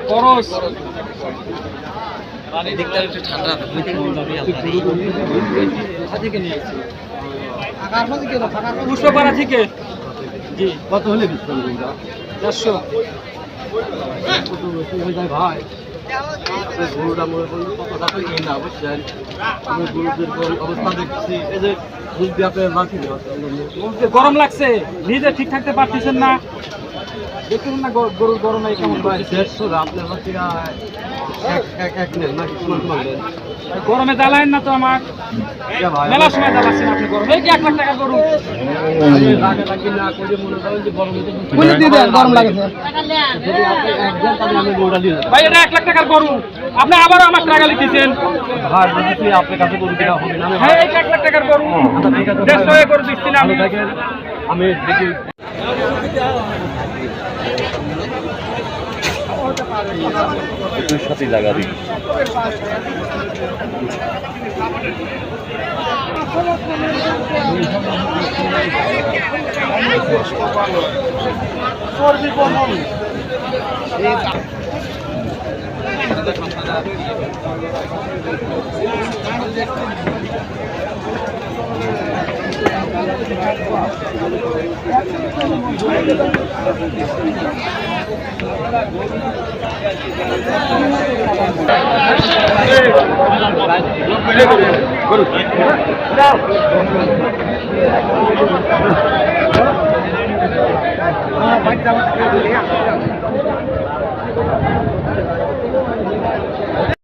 খরচ দেখতে একটু ঠান্ডা থেকে নিয়ে আসছি পুষ্পপাড়া থেকে। জি কত হলে 400 ভাই গরুটা মনে করি কত টাকা কিনে না বুঝছেন আমি গরুদের অবস্থা দেখছি এই যে দুধ দিয়ে আপনার মাটি গরম লাগছে, নিজে ঠিক থাকতে পারতেছেন না, দেখুন না গরুর গরমে কেমন আপনার হচ্ছে এক নেন নাকি তোমার গরমে জ্বালায়েন না তো আমার মেলা সময় জ্বালাচ্ছেন আপনি গরমে। এই কি 1 লাখ টাকা গরু গরম লাগে ভাই, এটা 1 লাখ টাকার গরু, আপনি আবারও আমার টাকা লিখেছেন ভাই বলছি আপনার কাছে গরু দেওয়া হবে না। হ্যাঁ, এই 1 লাখ টাকার গরু 150 টাকা করে দিচ্ছি না আমি দেখি সাথে জায়গা দিই গরু